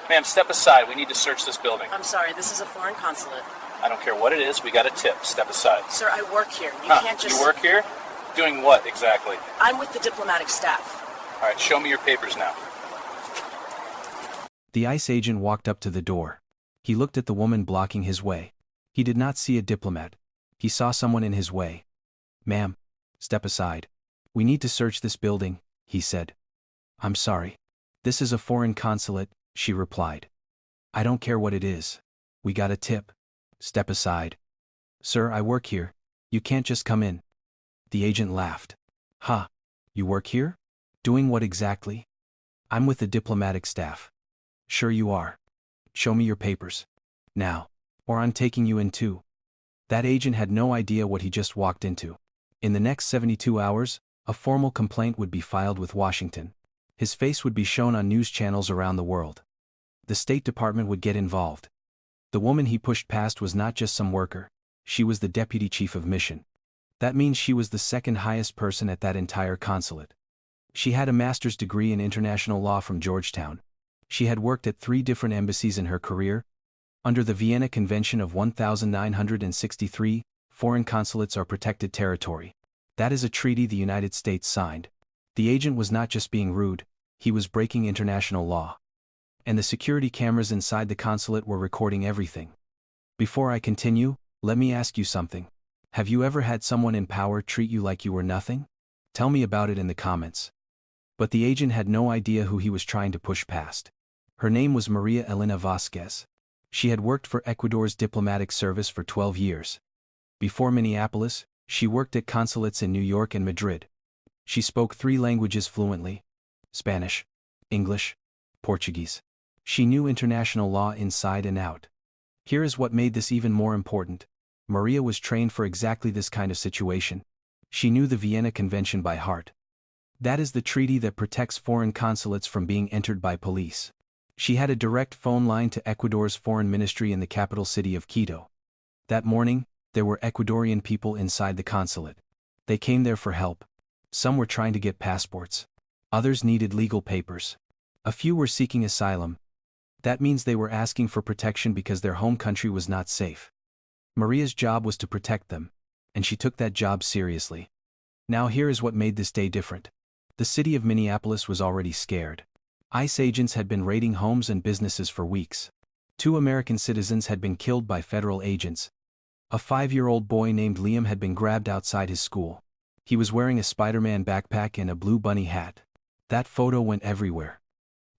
Ma'am, step aside. We need to search this building. I'm sorry, this is a foreign consulate. I don't care what it is. We got a tip. Step aside. Sir, I work here. You can't just... You work here? Doing what exactly? I'm with the diplomatic staff. All right, show me your papers now. The ICE agent walked up to the door. He looked at the woman blocking his way. He did not see a diplomat. He saw someone in his way. "Ma'am, step aside. We need to search this building," he said. "I'm sorry. This is a foreign consulate," she replied. "I don't care what it is. We got a tip. Step aside." "Sir, I work here. You can't just come in." The agent laughed. "Ha, you work here? Doing what exactly?" "I'm with the diplomatic staff." "Sure you are. Show me your papers. Now, or I'm taking you in too." That agent had no idea what he just walked into. In the next 72 hours, a formal complaint would be filed with Washington. His face would be shown on news channels around the world. The State Department would get involved. The woman he pushed past was not just some worker. She was the deputy chief of mission. That means she was the second highest person at that entire consulate. She had a master's degree in international law from Georgetown. She had worked at 3 different embassies in her career. Under the Vienna Convention of 1963, foreign consulates are protected territory. That is a treaty the United States signed. The agent was not just being rude, he was breaking international law. And the security cameras inside the consulate were recording everything. Before I continue, let me ask you something. Have you ever had someone in power treat you like you were nothing? Tell me about it in the comments. But the agent had no idea who he was trying to push past. Her name was Maria Elena Vasquez. She had worked for Ecuador's diplomatic service for 12 years. Before Minneapolis, she worked at consulates in New York and Madrid. She spoke 3 languages fluently: Spanish, English, Portuguese. She knew international law inside and out. Here is what made this even more important. Maria was trained for exactly this kind of situation. She knew the Vienna Convention by heart. That is the treaty that protects foreign consulates from being entered by police. She had a direct phone line to Ecuador's foreign ministry in the capital city of Quito. That morning, there were Ecuadorian people inside the consulate. They came there for help. Some were trying to get passports. Others needed legal papers. A few were seeking asylum. That means they were asking for protection because their home country was not safe. Maria's job was to protect them, and she took that job seriously. Now here is what made this day different. The city of Minneapolis was already scared. ICE agents had been raiding homes and businesses for weeks. 2 American citizens had been killed by federal agents. A 5-year-old boy named Liam had been grabbed outside his school. He was wearing a Spider-Man backpack and a blue bunny hat. That photo went everywhere.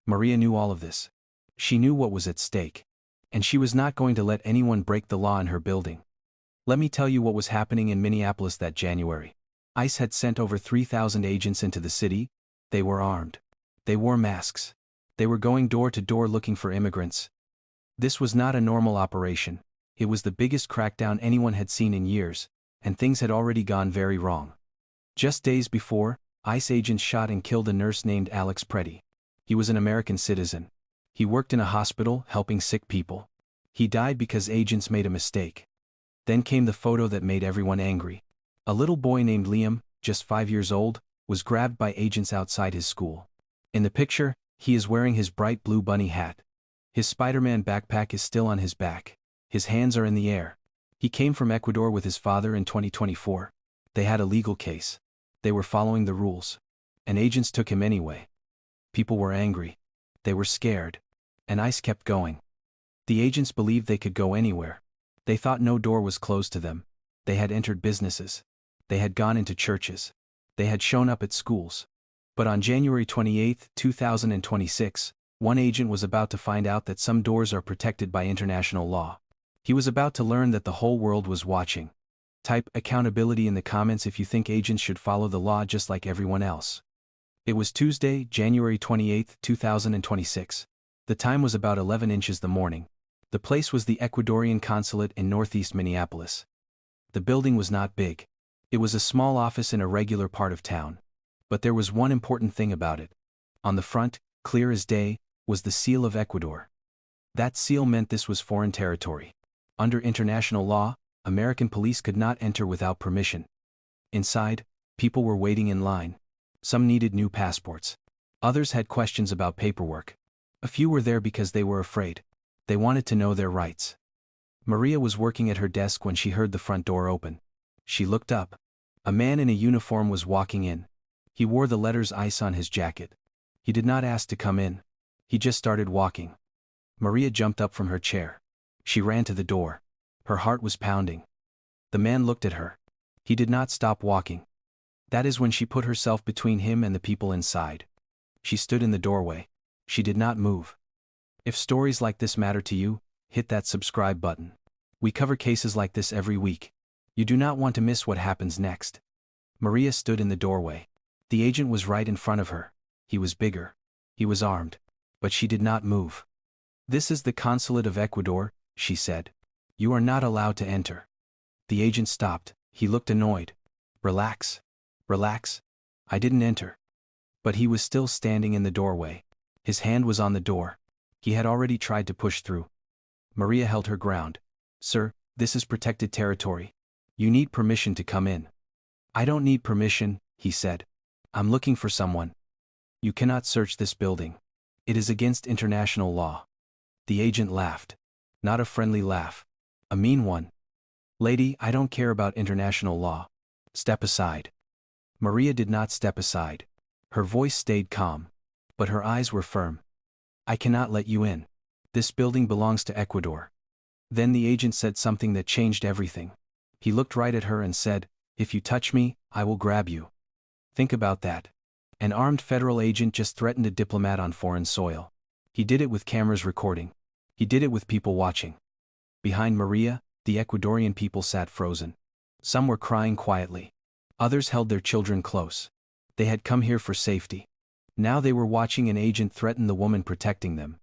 Maria knew all of this. She knew what was at stake. And she was not going to let anyone break the law in her building. Let me tell you what was happening in Minneapolis that January. ICE had sent over 3,000 agents into the city. They were armed. They wore masks. They were going door to door looking for immigrants. This was not a normal operation. It was the biggest crackdown anyone had seen in years, and things had already gone very wrong. Just days before, ICE agents shot and killed a nurse named Alex Preddy. He was an American citizen. He worked in a hospital helping sick people. He died because agents made a mistake. Then came the photo that made everyone angry. A little boy named Liam, just 5 years old, was grabbed by agents outside his school. In the picture, he is wearing his bright blue bunny hat. His Spider-Man backpack is still on his back. His hands are in the air. He came from Ecuador with his father in 2024. They had a legal case. They were following the rules. And agents took him anyway. People were angry. They were scared. And ICE kept going. The agents believed they could go anywhere. They thought no door was closed to them. They had entered businesses. They had gone into churches. They had shown up at schools. But on January 28, 2026, one agent was about to find out that some doors are protected by international law. He was about to learn that the whole world was watching. Type accountability in the comments if you think agents should follow the law just like everyone else. It was Tuesday, January 28, 2026. The time was about 11 inches the morning. The place was the Ecuadorian consulate in northeast Minneapolis. The building was not big. It was a small office in a regular part of town. But there was one important thing about it. On the front, clear as day, was the seal of Ecuador. That seal meant this was foreign territory. Under international law, American police could not enter without permission. Inside, people were waiting in line. Some needed new passports. Others had questions about paperwork. A few were there because they were afraid. They wanted to know their rights. Maria was working at her desk when she heard the front door open. She looked up. A man in a uniform was walking in. He wore the letters ICE on his jacket. He did not ask to come in. He just started walking. Maria jumped up from her chair. She ran to the door. Her heart was pounding. The man looked at her. He did not stop walking. That is when she put herself between him and the people inside. She stood in the doorway. She did not move. If stories like this matter to you, hit that subscribe button. We cover cases like this every week. You do not want to miss what happens next. Maria stood in the doorway. The agent was right in front of her. He was bigger. He was armed. But she did not move. "This is the consulate of Ecuador," she said. "You are not allowed to enter." The agent stopped. He looked annoyed. "Relax. Relax. I didn't enter." But he was still standing in the doorway. His hand was on the door. He had already tried to push through. Maria held her ground. "Sir, this is protected territory. You need permission to come in." "I don't need permission," he said. "I'm looking for someone." "You cannot search this building. It is against international law." The agent laughed. Not a friendly laugh. A mean one. "Lady, I don't care about international law. Step aside." Maria did not step aside. Her voice stayed calm. But her eyes were firm. "I cannot let you in. This building belongs to Ecuador." Then the agent said something that changed everything. He looked right at her and said, "If you touch me, I will grab you." Think about that. An armed federal agent just threatened a diplomat on foreign soil. He did it with cameras recording. He did it with people watching. Behind Maria, the Ecuadorian people sat frozen. Some were crying quietly. Others held their children close. They had come here for safety. Now they were watching an agent threaten the woman protecting them.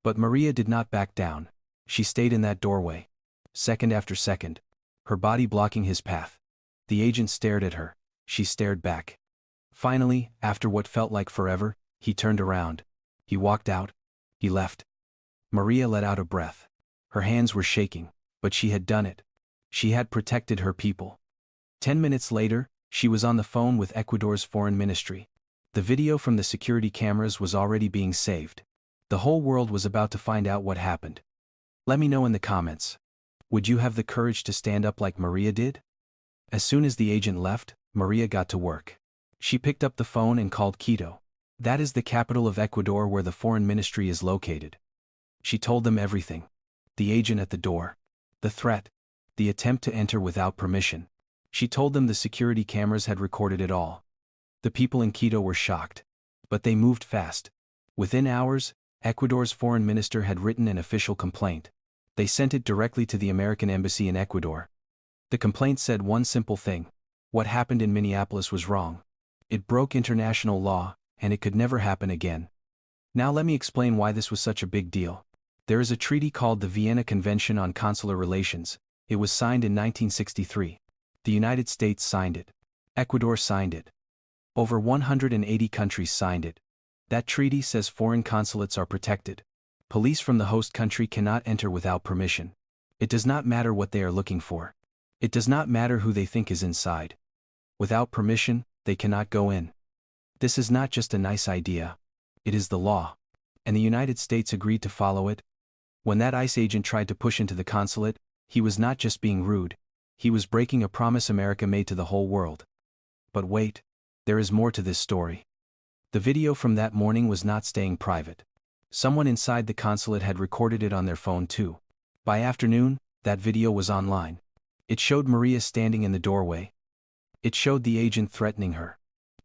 But Maria did not back down. She stayed in that doorway. Second after second. Her body blocking his path. The agent stared at her. She stared back. Finally, after what felt like forever, he turned around. He walked out. He left. Maria let out a breath. Her hands were shaking, but she had done it. She had protected her people. 10 minutes later, she was on the phone with Ecuador's foreign ministry. The video from the security cameras was already being saved. The whole world was about to find out what happened. Let me know in the comments. Would you have the courage to stand up like Maria did? As soon as the agent left, Maria got to work. She picked up the phone and called Quito. That is the capital of Ecuador where the foreign ministry is located. She told them everything. The agent at the door. The threat. The attempt to enter without permission. She told them the security cameras had recorded it all. The people in Quito were shocked. But they moved fast. Within hours, Ecuador's foreign minister had written an official complaint. They sent it directly to the American embassy in Ecuador. The complaint said one simple thing. What happened in Minneapolis was wrong. It broke international law, and it could never happen again. Now let me explain why this was such a big deal. There is a treaty called the Vienna Convention on Consular Relations. It was signed in 1963. The United States signed it. Ecuador signed it. Over 180 countries signed it. That treaty says foreign consulates are protected. Police from the host country cannot enter without permission. It does not matter what they are looking for. It does not matter who they think is inside. Without permission, they cannot go in. This is not just a nice idea. It is the law. And the United States agreed to follow it. When that ICE agent tried to push into the consulate, he was not just being rude. He was breaking a promise America made to the whole world. But wait, there is more to this story. The video from that morning was not staying private. Someone inside the consulate had recorded it on their phone too. By afternoon, that video was online. It showed Maria standing in the doorway. It showed the agent threatening her.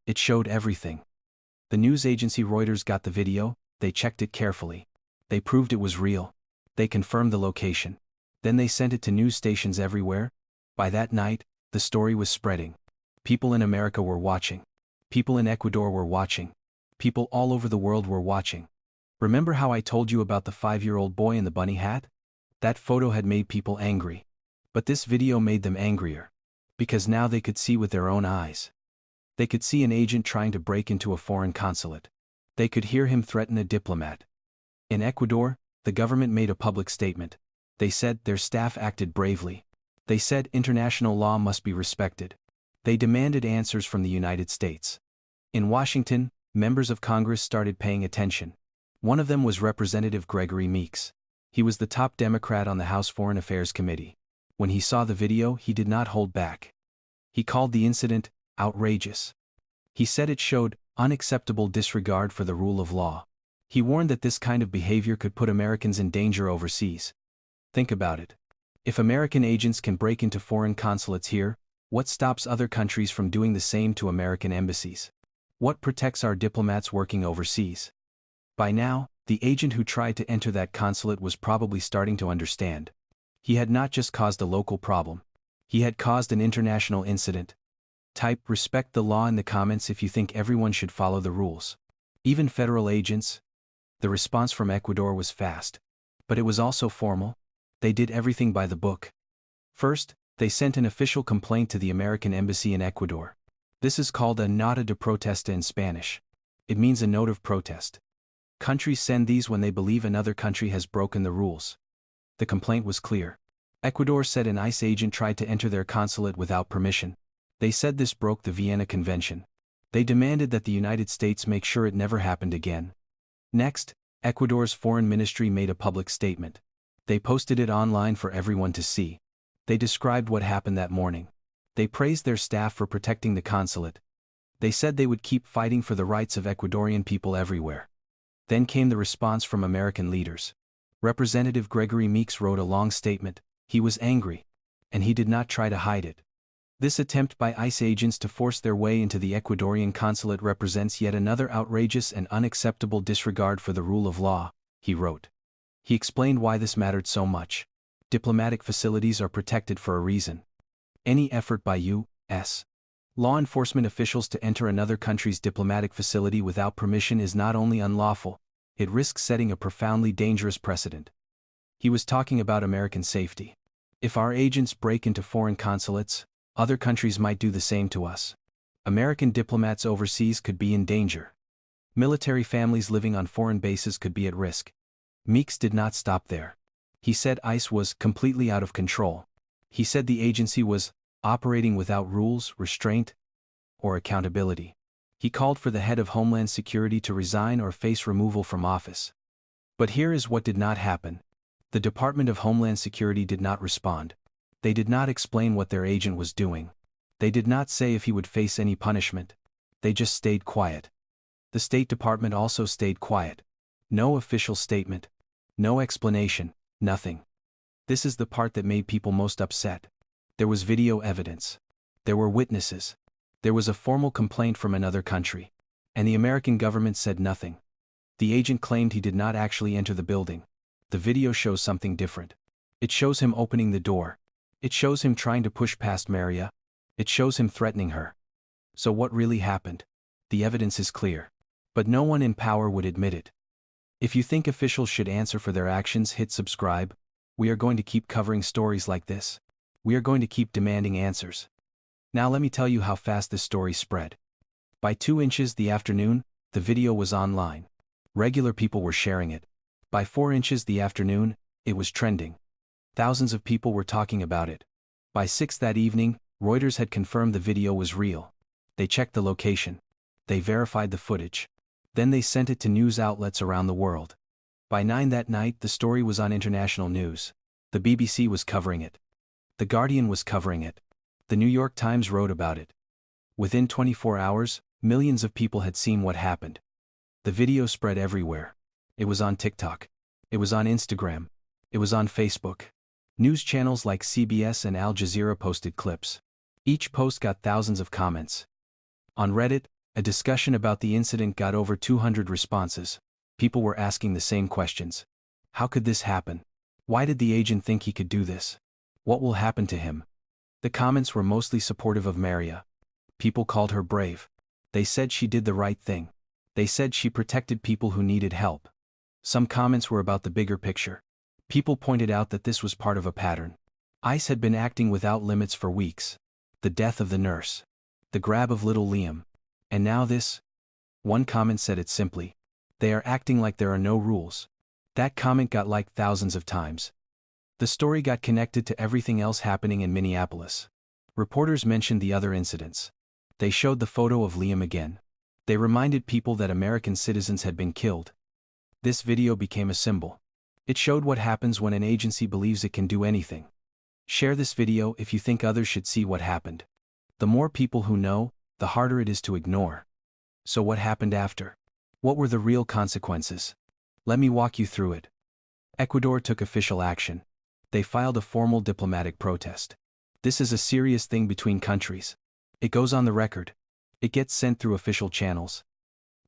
It showed everything. The news agency Reuters got the video. They checked it carefully. They proved it was real. They confirmed the location. Then they sent it to news stations everywhere. By that night, the story was spreading. People in America were watching. People in Ecuador were watching. People all over the world were watching. Remember how I told you about the 5-year-old boy in the bunny hat? That photo had made people angry. But this video made them angrier. Because now they could see with their own eyes. They could see an agent trying to break into a foreign consulate. They could hear him threaten a diplomat. In Ecuador, the government made a public statement. They said their staff acted bravely. They said international law must be respected. They demanded answers from the United States. In Washington, members of Congress started paying attention. One of them was Representative Gregory Meeks. He was the top Democrat on the House Foreign Affairs Committee. When he saw the video, he did not hold back. He called the incident outrageous. He said it showed unacceptable disregard for the rule of law. He warned that this kind of behavior could put Americans in danger overseas. Think about it. If American agents can break into foreign consulates here, what stops other countries from doing the same to American embassies? What protects our diplomats working overseas? By now, the agent who tried to enter that consulate was probably starting to understand. He had not just caused a local problem. He had caused an international incident. Type "respect the law" in the comments if you think everyone should follow the rules. Even federal agents. The response from Ecuador was fast. But it was also formal. They did everything by the book. First, they sent an official complaint to the American embassy in Ecuador. This is called a nota de protesta in Spanish. It means a note of protest. Countries send these when they believe another country has broken the rules. The complaint was clear. Ecuador said an ICE agent tried to enter their consulate without permission. They said this broke the Vienna Convention. They demanded that the United States make sure it never happened again. Next, Ecuador's foreign ministry made a public statement. They posted it online for everyone to see. They described what happened that morning. They praised their staff for protecting the consulate. They said they would keep fighting for the rights of Ecuadorian people everywhere. Then came the response from American leaders. Representative Gregory Meeks wrote a long statement. He was angry. And he did not try to hide it. This attempt by ICE agents to force their way into the Ecuadorian consulate represents yet another outrageous and unacceptable disregard for the rule of law, he wrote. He explained why this mattered so much. Diplomatic facilities are protected for a reason. Any effort by U.S. law enforcement officials to enter another country's diplomatic facility without permission is not only unlawful, it risks setting a profoundly dangerous precedent. He was talking about American safety. If our agents break into foreign consulates, other countries might do the same to us. American diplomats overseas could be in danger. Military families living on foreign bases could be at risk. Meeks did not stop there. He said ICE was completely out of control. He said the agency was operating without rules, restraint, or accountability. He called for the head of Homeland Security to resign or face removal from office. But here is what did not happen. The Department of Homeland Security did not respond. They did not explain what their agent was doing. They did not say if he would face any punishment. They just stayed quiet. The State Department also stayed quiet. No official statement. No explanation. Nothing. This is the part that made people most upset. There was video evidence. There were witnesses. There was a formal complaint from another country. And the American government said nothing. The agent claimed he did not actually enter the building. The video shows something different. It shows him opening the door. It shows him trying to push past Maria. It shows him threatening her. So what really happened? The evidence is clear. But no one in power would admit it. If you think officials should answer for their actions, hit subscribe. We are going to keep covering stories like this. We are going to keep demanding answers. Now let me tell you how fast this story spread. By 2 inches the afternoon, the video was online. Regular people were sharing it. By 4 inches the afternoon, it was trending. Thousands of people were talking about it. By 6 that evening, Reuters had confirmed the video was real. They checked the location. They verified the footage. Then they sent it to news outlets around the world. By 9 that night, the story was on international news. The BBC was covering it. The Guardian was covering it. The New York Times wrote about it. Within 24 hours, millions of people had seen what happened. The video spread everywhere. It was on TikTok. It was on Instagram. It was on Facebook. News channels like CBS and Al Jazeera posted clips. Each post got thousands of comments. On Reddit, a discussion about the incident got over 200 responses. People were asking the same questions. How could this happen? Why did the agent think he could do this? What will happen to him? The comments were mostly supportive of Maria. People called her brave. They said she did the right thing. They said she protected people who needed help. Some comments were about the bigger picture. People pointed out that this was part of a pattern. ICE had been acting without limits for weeks. The death of the nurse. The grab of little Liam. And now this? One comment said it simply. They are acting like there are no rules. That comment got liked thousands of times. The story got connected to everything else happening in Minneapolis. Reporters mentioned the other incidents. They showed the photo of Liam again. They reminded people that American citizens had been killed. This video became a symbol. It showed what happens when an agency believes it can do anything. Share this video if you think others should see what happened. The more people who know, the harder it is to ignore. So what happened after? What were the real consequences? Let me walk you through it. Ecuador took official action. They filed a formal diplomatic protest. This is a serious thing between countries. It goes on the record. It gets sent through official channels.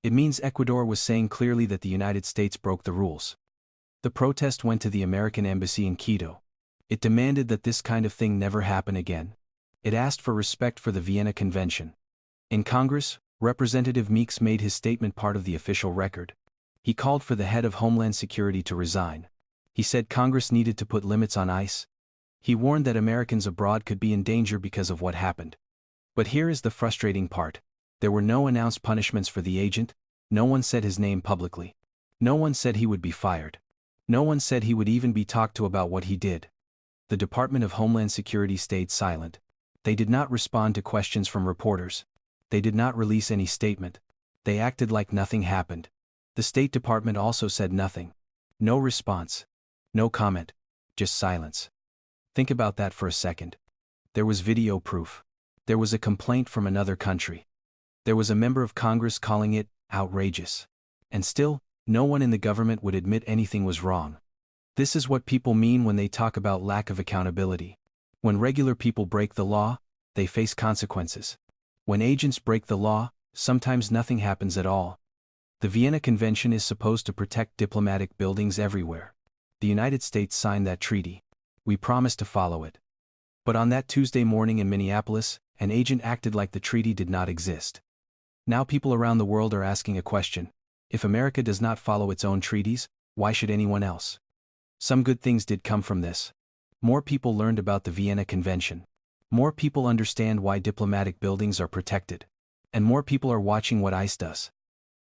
It means Ecuador was saying clearly that the United States broke the rules. The protest went to the American embassy in Quito. It demanded that this kind of thing never happen again. It asked for respect for the Vienna Convention. In Congress, Representative Meeks made his statement part of the official record. He called for the head of Homeland Security to resign. He said Congress needed to put limits on ICE. He warned that Americans abroad could be in danger because of what happened. But here is the frustrating part. There were no announced punishments for the agent. No one said his name publicly. No one said he would be fired. No one said he would even be talked to about what he did. The Department of Homeland Security stayed silent. They did not respond to questions from reporters. They did not release any statement. They acted like nothing happened. The State Department also said nothing. No response. No comment. Just silence. Think about that for a second. There was video proof. There was a complaint from another country. There was a member of Congress calling it outrageous. And still, no one in the government would admit anything was wrong. This is what people mean when they talk about lack of accountability. When regular people break the law, they face consequences. When agents break the law, sometimes nothing happens at all. The Vienna Convention is supposed to protect diplomatic buildings everywhere. The United States signed that treaty. We promised to follow it. But on that Tuesday morning in Minneapolis, an agent acted like the treaty did not exist. Now people around the world are asking a question. If America does not follow its own treaties, why should anyone else? Some good things did come from this. More people learned about the Vienna Convention. More people understand why diplomatic buildings are protected. And more people are watching what ICE does.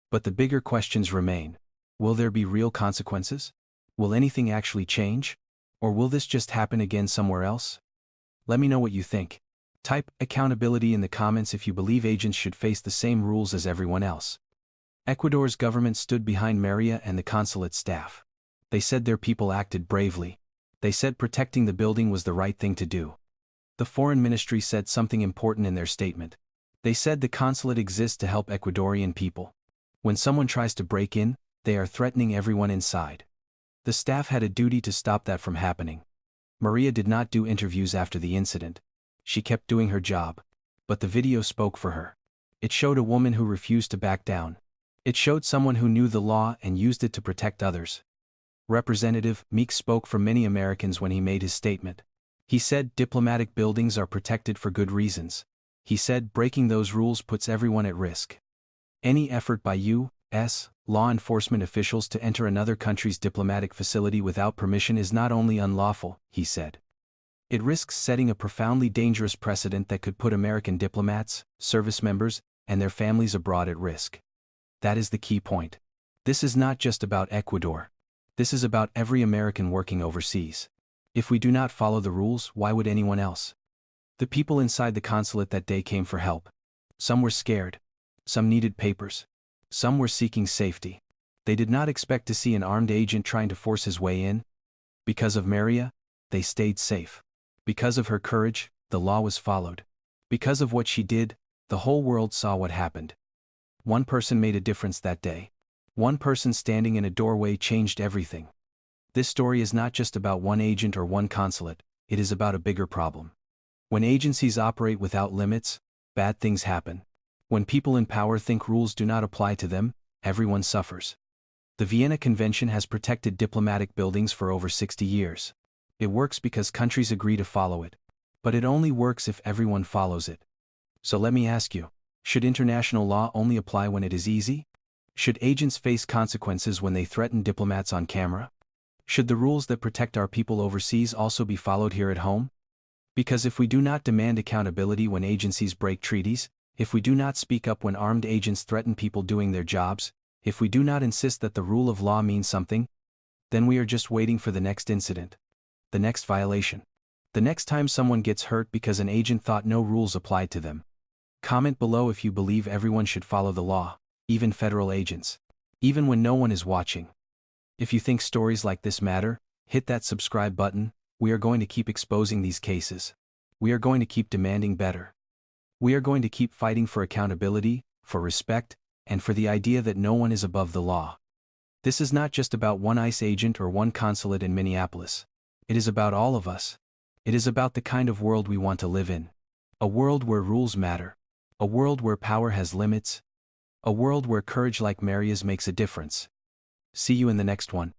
But the bigger questions remain. Will there be real consequences? Will anything actually change? Or will this just happen again somewhere else? Let me know what you think. Type accountability in the comments if you believe agents should face the same rules as everyone else. Ecuador's government stood behind Maria and the consulate staff. They said their people acted bravely. They said protecting the building was the right thing to do. The foreign ministry said something important in their statement. They said the consulate exists to help Ecuadorian people. When someone tries to break in, they are threatening everyone inside. The staff had a duty to stop that from happening. Maria did not do interviews after the incident. She kept doing her job. But the video spoke for her. It showed a woman who refused to back down. It showed someone who knew the law and used it to protect others. Representative Meeks spoke for many Americans when he made his statement. He said diplomatic buildings are protected for good reasons. He said breaking those rules puts everyone at risk. Any effort by U.S. law enforcement officials to enter another country's diplomatic facility without permission is not only unlawful, he said. It risks setting a profoundly dangerous precedent that could put American diplomats, service members, and their families abroad at risk. That is the key point. This is not just about Ecuador. This is about every American working overseas. If we do not follow the rules, why would anyone else? The people inside the consulate that day came for help. Some were scared. Some needed papers. Some were seeking safety. They did not expect to see an armed agent trying to force his way in. Because of Maria, they stayed safe. Because of her courage, the law was followed. Because of what she did, the whole world saw what happened. One person made a difference that day. One person standing in a doorway changed everything. This story is not just about one agent or one consulate, it is about a bigger problem. When agencies operate without limits, bad things happen. When people in power think rules do not apply to them, everyone suffers. The Vienna Convention has protected diplomatic buildings for over 60 years. It works because countries agree to follow it. But it only works if everyone follows it. So let me ask you, should international law only apply when it is easy? Should agents face consequences when they threaten diplomats on camera? Should the rules that protect our people overseas also be followed here at home? Because if we do not demand accountability when agencies break treaties, if we do not speak up when armed agents threaten people doing their jobs, if we do not insist that the rule of law means something, then we are just waiting for the next incident. The next violation. The next time someone gets hurt because an agent thought no rules applied to them. Comment below if you believe everyone should follow the law, even federal agents. Even when no one is watching. If you think stories like this matter, hit that subscribe button. We are going to keep exposing these cases. We are going to keep demanding better. We are going to keep fighting for accountability, for respect, and for the idea that no one is above the law. This is not just about one ICE agent or one consulate in Minneapolis. It is about all of us. It is about the kind of world we want to live in. A world where rules matter. A world where power has limits. A world where courage like Maria's makes a difference. See you in the next one.